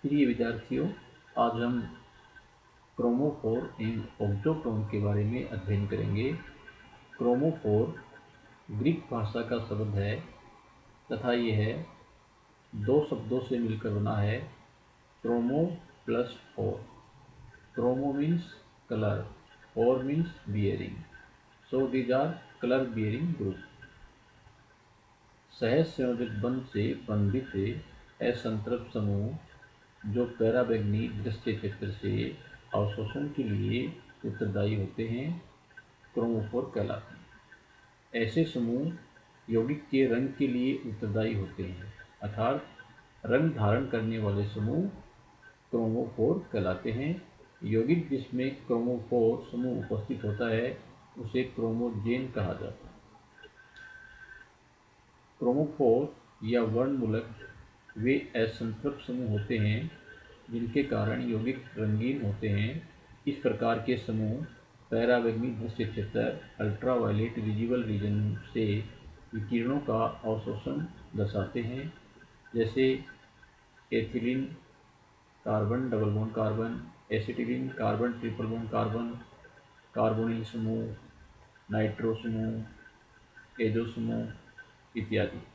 प्रिय विद्यार्थियों, आज हम क्रोमोफोर एंड ऑब्जोक्रोम के बारे में अध्ययन करेंगे। क्रोमोफोर ग्रीक भाषा का शब्द है तथा यह दो शब्दों से मिलकर बना है, chromo plus phore. Chromo means colour, phore means bearing, so these are colour bearing group. सहज संयोजक बंध से बंधित असंतृप्त समूह जो पैराबैंगनी दृश्य क्षेत्र से अवशोषण के लिए उत्तरदायी होते हैं, क्रोमोफोर कहलाते हैं। ऐसे समूह यौगिक के रंग के लिए उत्तरदायी होते हैं, अर्थात रंग धारण करने वाले समूह क्रोमोफोर कहलाते हैं। यौगिक जिसमें क्रोमोफोर समूह उपस्थित होता है उसे क्रोमोजेन कहा जाता है। क्रोमोफोर या वर्णमूलक वे असंतृप्त समूह होते हैं जिनके कारण यौगिक रंगीन होते हैं। इस प्रकार के समूह पैराबैंगनी दृश्य क्षेत्र अल्ट्रावायलेट विजिबल रीजन से विकिरणों का अवशोषण दर्शाते हैं, जैसे ethylene carbon double bond carbon, acetylene carbon triple bond carbon, carbonyl समूह, नाइट्रो समूह, एजो समूह इत्यादि।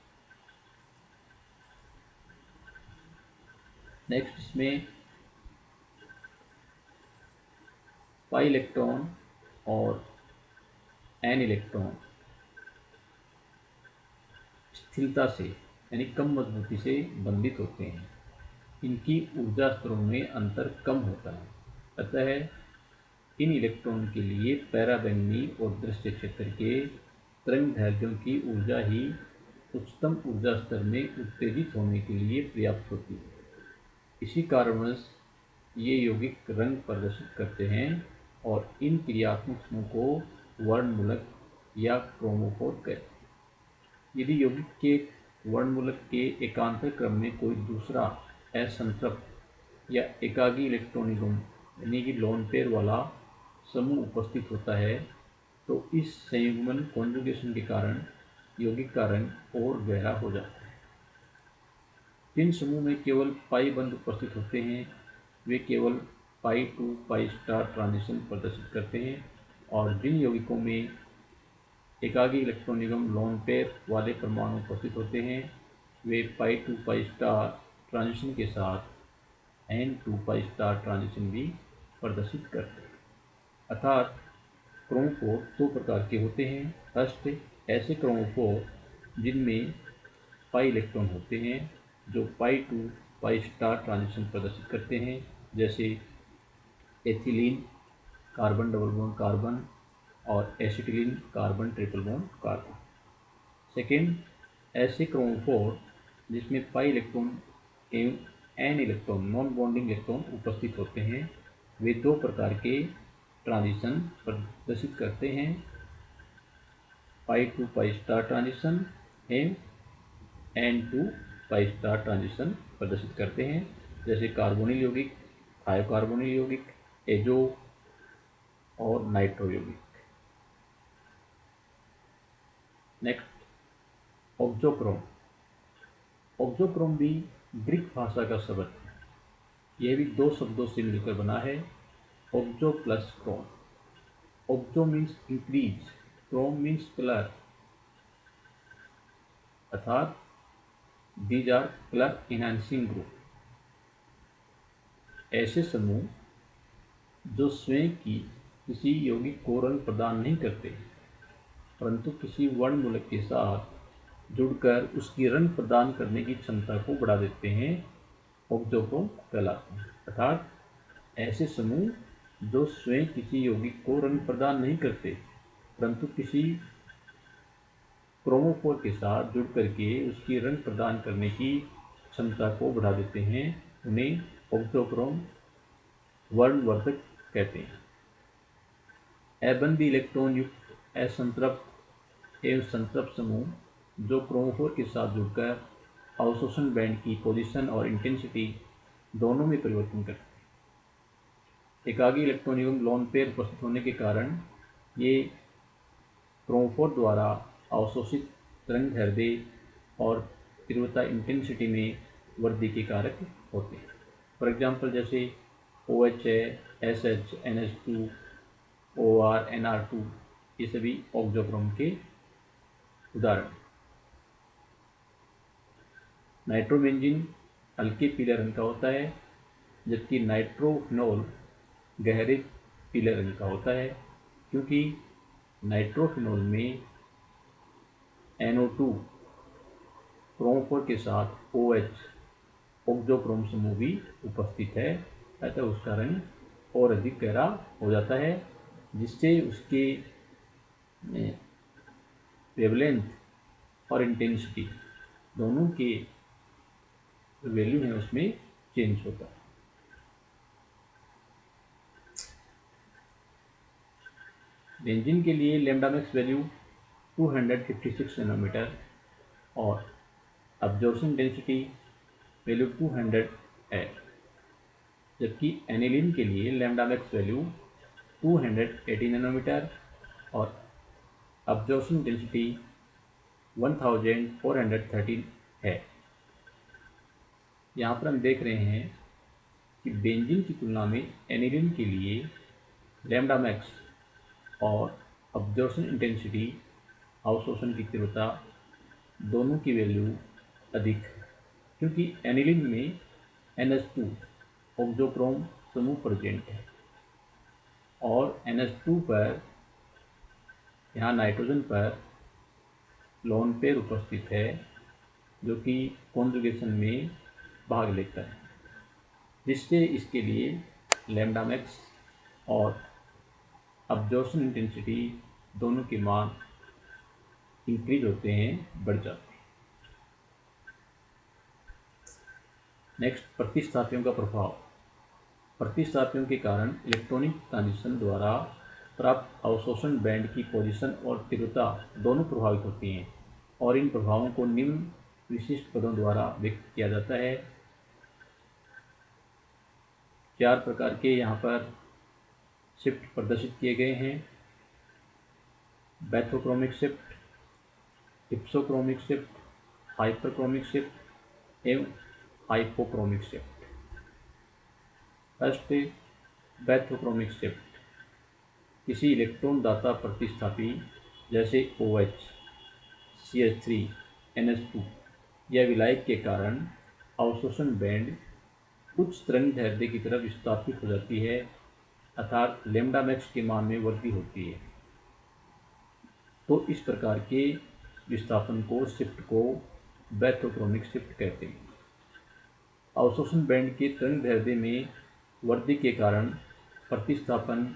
नेक्स्ट इसमें पाई इलेक्ट्रॉन और एन इलेक्ट्रॉन स्थिरता से यानी कम मजबूती से बंधित होते हैं। इनकी ऊर्जा स्तरों में अंतर कम होता है, अतः इन इलेक्ट्रॉन के लिए पैराबैंगनी और दृश्य क्षेत्र के तरंगदैर्घ्यों की ऊर्जा ही उच्चतम ऊर्जा स्तर में उत्तेजित होने के लिए पर्याप्त होती है। इसी कारणवश ये यौगिक रंग प्रदर्शित करते हैं और इन क्रियात्मक समूह को वर्णमूलक या क्रोमोफोर कहते हैं। यदि यौगिक के वर्णमूलक के एकांतर क्रम में कोई दूसरा असंतृप्त या एकागी इलेक्ट्रॉनिज्म यानी कि लोन पेयर वाला समूह उपस्थित होता है तो इस संयुग्मन कॉन्जुगेशन के कारण यौगिक का रंग और गहरा हो जाता है। जिन समूह में केवल पाई बंध उपस्थित होते हैं वे केवल पाई टू पाई स्टार ट्रांजिशन प्रदर्शित करते हैं, और जिन यौगिकों में एकागी इलेक्ट्रॉनिज्म लोन पेयर वाले परमाणु उपस्थित होते हैं वे pi to pi star transition के साथ n to pi star transition भी प्रदर्शित करते हैं। अर्थात क्रोमोफोर दो प्रकार के होते हैं। फर्स्ट, ऐसे क्रोमोफोर जिनमें पाई इलेक्ट्रॉन होते हैं जो pi to pi star transition प्रदर्शित करते हैं, जैसे ethylene carbon double bond carbon और acetylene carbon triple bond carbon. Second, ऐसे क्रोमोफोर जिसमें पाई इलेक्ट्रॉन एवं n electron non bonding electron उपस्थित होते हैं, वे दो प्रकार के ट्रांजिशन प्रदर्शित करते हैं, pi to pi star transition एवं n to pi star transition प्रदर्शित करते हैं, जैसे कार्बोनिल यौगिक, थायोकार्बोनिल यौगिक, एजो और नाइट्रो यौगिक। नेक्स्ट, ऑब्जोक्रोम। ऑब्जोक्रोम भी ग्रीक भाषा का शब्द है। यह भी दो शब्दों से मिलकर बना है, auxo plus chrome. Auxo means increase, chrome means colour, अर्थात these are colour enhancing group. ऐसे समूह जो स्वयं की किसी यौगिक को रंग प्रदान नहीं करते परंतु किसी वर्णमूलक के साथ जुड़कर उसकी रंग प्रदान करने की क्षमता को बढ़ा देते हैं, ऑब्जोक्रोम कहलाते हैं। अर्थात ऐसे समूह जो स्वयं किसी यौगिक को रंग प्रदान नहीं करते परंतु किसी क्रोमोफोर के साथ जुड़ करके उसकी रंग प्रदान करने की क्षमता को बढ़ा देते हैं, उन्हें ऑब्जोक्रोम वर्णवर्धक कहते हैं। अबंधी इलेक्ट्रॉन युक्त असंतृप्त एवं संतृप्त समूह जो क्रोमोफोर के साथ जुड़कर अवशोषण बैंड की पोजीशन और इंटेंसिटी दोनों में परिवर्तन करते हैं। एकागी इलेक्ट्रॉन एवं लोन पेयर उपस्थित होने के कारण ये क्रोमोफोर द्वारा अवशोषित तरंगदैर्घ्य और तीव्रता इंटेंसिटी में वृद्धि के कारक होते हैं। फॉर एग्जांपल जैसे OH है, SH, NH2, OR, NR2, ये सभी ऑक्सोक्रोम के उदाहरण। नाइट्रोबेंजीन हल्के पीले रंग का होता है, जबकि नाइट्रोफिनॉल गहरे पीले रंग का होता है, क्योंकि नाइट्रोफिनॉल में NO2 क्रोम 4 के साथ OH ऑक्सोक्रोम समूह भी उपस्थित है, अतः उसका रंग और अधिक गहरा हो जाता है, जिससे उसके वेवलेंथ और इंटेंसिटी दोनों के वैल्यू है उसमें चेंज होता है। बेंजीन के लिए लैम्डा मैक्स वैल्यू 256 नैनोमीटर और अब्जॉर्प्शन डेंसिटी वैल्यू 200 है, जबकि एनिलीन के लिए लैम्डा मैक्स वैल्यू 280 नैनोमीटर और अब्जॉर्प्शन डेंसिटी 1413 है। यहाँ पर हम देख रहे हैं कि बेंजीन की तुलना में एनिलीन के लिए लैम्डा मैक्स और अब्जॉर्प्शन इंटेंसिटी, अवशोषण की तीव्रता दोनों की वैल्यू अधिक है, क्योंकि एनिलीन में NH2 ऑक्सोक्रोम समूह प्रेजेंट है और NH2 पर यहाँ नाइट्रोजन पर लोन पेयर उपस्थित है, जो कि कॉन्जुगेशन में भाग लेता है, जिससे इसके लिए लैम्डा मैक्स और अब्जॉर्प्शन इंटेंसिटी दोनों के मान इंक्रीज होते हैं, बढ़ जाते हैं। नेक्स्ट, प्रतिस्थापियों का प्रभाव। प्रतिस्थापियों के कारण इलेक्ट्रॉनिक ट्रांजिशन द्वारा प्राप्त अवशोषण बैंड की पोजीशन और तीव्रता दोनों प्रभावित होती हैं, और इन प्रभावों को निम्न विशिष्ट पदों द्वारा व्यक्त किया जाता है। 4 प्रकार के यहाँ पर शिफ्ट प्रदर्शित किए गए हैं: bathochromic shift, hypsochromic shift, hyperchromic shift एवं hypochromic shift. First, bathochromic shift. किसी इलेक्ट्रॉन दाता प्रतिस्थापी जैसे OH, CH3, NH2 या विलायक के कारण अवशोषण बैंड उच्च तरंग दैर्ध्य की तरफ विस्थापित हो जाती है, अर्थात लैम्डा मैक्स के मान में वृद्धि होती है। तो इस प्रकार के विस्थापन को शिफ्ट को बैथोक्रोमिक शिफ्ट कहते हैं। अवशोषण बैंड के तरंग दैर्ध्य में वृद्धि के कारण प्रतिस्थापन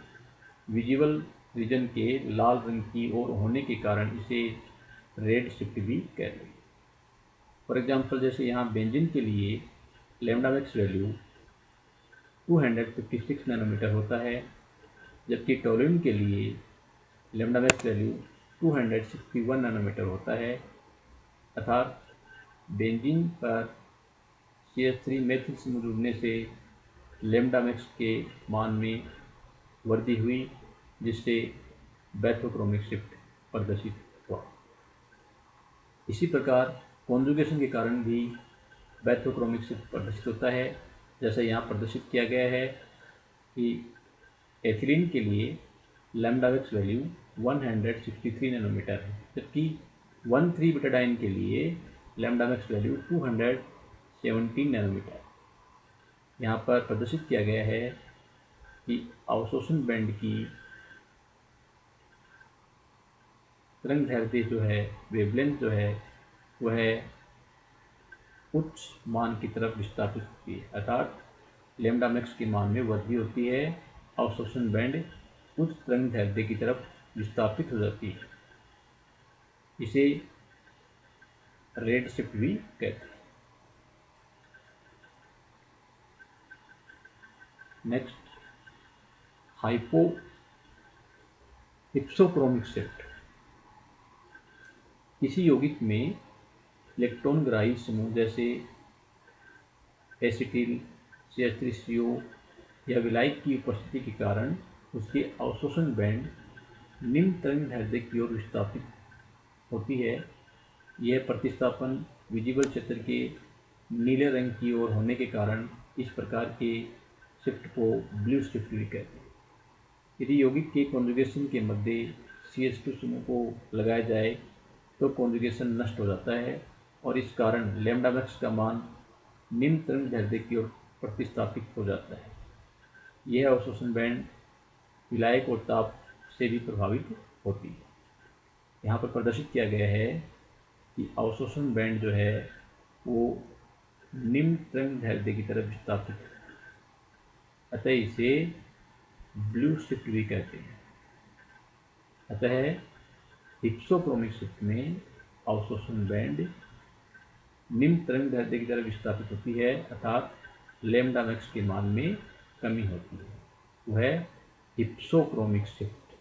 विजिबल रीजन के लाल रंग की ओर होने के कारण इसे रेड शिफ्ट भी कहते हैं। फॉर एग्जांपल जैसे यहाँ बेंजीन के लिए लैम्डा मैक्स वैल्यू 256 नैनोमीटर होता है, जबकि टोल्यूइन के लिए लैम्डा मैक्स वैल्यू 261 नैनोमीटर होता है, अर्थात बेंजीन पर CH3 मेथिल समूह जुड़ने से लैम्डा मैक्स के मान में वृद्धि हुई, जिससे बैथोक्रोमिक शिफ्ट प्रदर्शित हुआ। इसी प्रकार कॉन्जुगेशन के कारण भी बैथोक्रोमिक शिफ्ट प्रदर्शित होता है, जैसा यहाँ प्रदर्शित किया गया है कि एथिलीन के लिए लैम्डा मैक्स वैल्यू 163 नैनोमीटर है, जबकि 1,3-बीटाडाइन के लिए लैम्डा मैक्स वैल्यू 217 नैनोमीटर। यहाँ पर प्रदर्शित किया गया है कि अवशोषण बैंड की तरंग दैर्ध्य जो है, वेवलेंथ जो है, वह उच्च मान की तरफ विस्थापित होती है, अर्थात लैम्डा मैक्स के मान में वृद्धि होती है, अवशोषण बैंड उच्च तरंग दैर्ध्य की तरफ विस्थापित हो जाती है। इसे रेड शिफ्ट भी कहते हैं। Next, hypsochromic shift. किसी यौगिक में इलेक्ट्रॉन ग्राही समूह जैसे एसिटिल, CH3CO या विलायक की उपस्थिति के कारण उसके अवशोषण बैंड निम्न तरंग दैर्ध्य की ओर विस्थापित होती है। यह प्रतिस्थापन विजिबल क्षेत्र के नीले रंग की ओर होने के कारण इस प्रकार के शिफ्ट को ब्लू शिफ्ट भी कहते हैं। यदि यौगिक के कॉन्जुगेशन के मध्य CH2 समूह को लगाया जाए तो कॉन्जुगेशन नष्ट हो जाता है और इस कारण लैम्डा मैक्स का मान निम्न तरंगदैर्ध्य की ओर प्रतिस्थापित हो जाता है। यह अवशोषण बैंड विलायक और ताप से भी प्रभावित होती है। यहाँ पर प्रदर्शित किया गया है कि अवशोषण बैंड जो है वो निम्न तरंगदैर्ध्य की तरफ विस्थापित है, अतः इसे ब्लू शिफ्ट भी कहते हैं। अतः हिप्सोक्रोमिक शिफ्ट में अवशोषण बैंड निम्न तरंगदैर्ध्य की तरफ विस्थापित होती है, अर्थात लैम्डा मैक्स के मान में कमी होती है, वह हिप्सोक्रोमिक शिफ्ट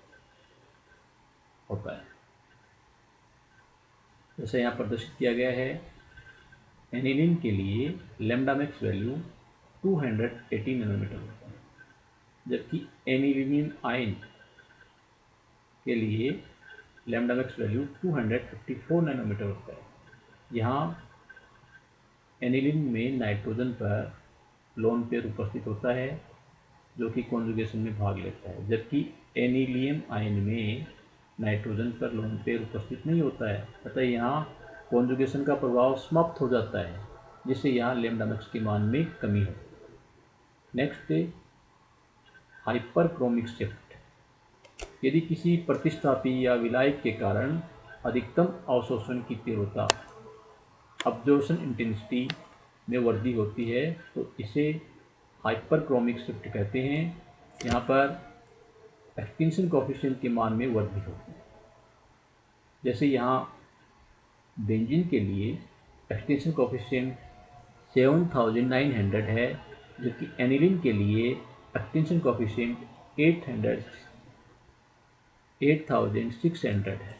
होता है। जैसे यहाँ प्रदर्शित किया गया है, एनिलीन के लिए लैम्डा मैक्स वैल्यू 280 नैनोमीटर होता है, जबकि एनिलीन आयन के लिए लैम्डा मैक्स वैल्यू 254 नैनोमीटर होता है। यहाँ एनिलीन में नाइट्रोजन पर लोन पेयर उपस्थित होता है जो कि कॉन्जुगेशन में भाग लेता है, जबकि एनिलियम आयन में नाइट्रोजन पर लोन पेयर उपस्थित नहीं होता है, अतः यहाँ कॉन्जुगेशन का प्रभाव समाप्त हो जाता है, जिससे यहाँ लैम्डा मैक्स के मान में कमी होती है। Next, hyperchromic shift. यदि किसी प्रतिस्थापी या विलायक के कारण अधिकतम अवशोषण की तीव्रता अब्जॉर्प्शन इंटेंसिटी में वृद्धि होती है तो इसे हाइपरक्रोमिक शिफ्ट कहते हैं। यहाँ पर एक्सटिंक्शन कोएफिशिएंट के मान में वृद्धि होती है। जैसे यहाँ बेंजीन के लिए एक्सटिंक्शन कोएफिशिएंट 7900 है, जबकि एनिलीन के लिए एक्सटिंक्शन कोएफिशिएंट 8600 है।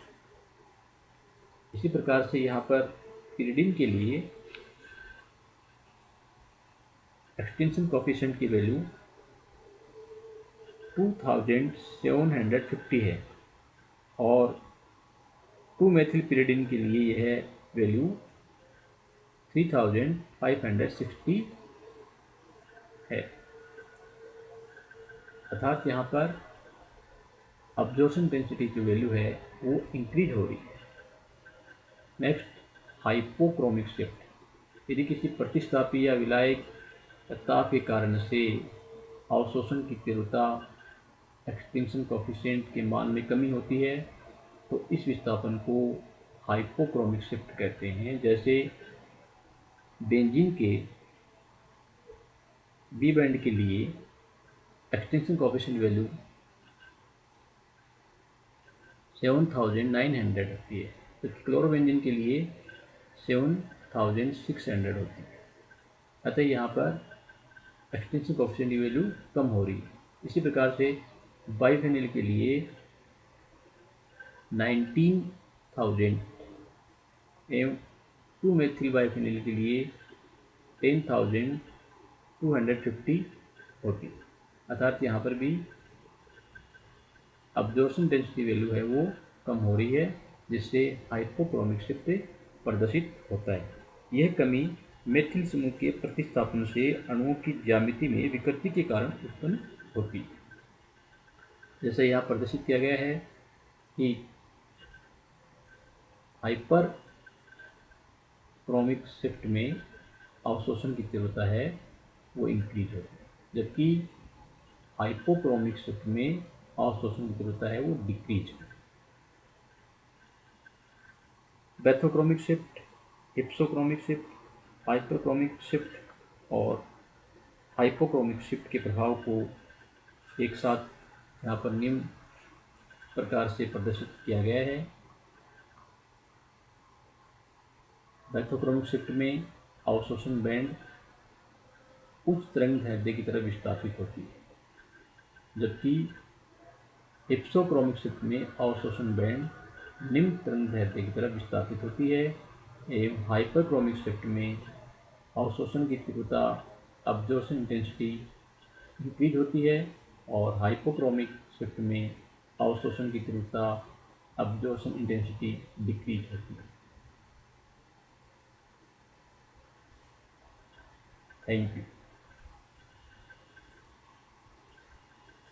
इसी प्रकार से यहाँ पर पिरिडीन के लिए एक्सटिंक्शन कोएफिशिएंट की वैल्यू 2750 है और 2-मेथिल पिरिडीन के लिए यह वैल्यू 3560 है, अर्थात यहाँ पर अब्जॉर्प्शन इंटेंसिटी की वैल्यू है वो इंक्रीज हो रही है। Next, hypochromic shift. यदि किसी प्रतिस्थापी या विलायक ताप के कारण से अवशोषण की तीव्रता एक्सटिंक्शन कोएफिशिएंट के मान में कमी होती है तो इस विस्थापन को हाइपोक्रोमिक शिफ्ट कहते हैं। जैसे बेंजीन के बी बैंड के लिए एक्सटिंक्शन कोएफिशिएंट वैल्यू 7900 होती है, तो क्लोरोबेंजीन के लिए 7600 होती है, अतः यहाँ पर एक्सटिंक्शन कोएफिशिएंट की वैल्यू कम हो रही है। इसी प्रकार से बाइफेनिल के लिए 19000 एवं 2-मेथिल बाइफेनिल के लिए 10250 होती है, अर्थात यहाँ पर भी अब्जॉर्प्शन डेंसिटी वैल्यू है वो कम हो रही है, जिससे हाइपोक्रोमिक शिफ्ट प्रदर्शित होता है। यह कमी मेथिल समूह के प्रतिस्थापन से अणुओं की ज्यामिति में विकृति के कारण उत्पन्न होती है। जैसे यहाँ प्रदर्शित किया गया है कि हाइपर क्रोमिक शिफ्ट में अवशोषण की तीव्रता है वो इंक्रीज होती है, जबकि हाइपोक्रोमिक शिफ्ट में अवशोषण की तीव्रता है वो डिक्रीज है। Bathochromic shift, hypsochromic shift, hyperchromic shift और हाइपोक्रोमिक शिफ्ट के प्रभाव को एक साथ यहाँ पर निम्न प्रकार से प्रदर्शित किया गया है। बैथोक्रोमिक शिफ्ट में अवशोषण बैंड उच्च तरंगदैर्ध्य की तरफ विस्थापित होती है, जबकि हिप्सोक्रोमिक शिफ्ट में अवशोषण बैंड निम्न तरंगदैर्ध्य की तरफ विस्थापित होती है एवं हाइपरक्रोमिक शिफ्ट में अवशोषण की तीव्रता अब्जॉर्प्शन इंटेंसिटी इंक्रीज होती है और हाइपोक्रोमिक शिफ्ट में अवशोषण की तीव्रता अब्जॉर्प्शन इंटेंसिटी डिक्रीज होती है। Thank you.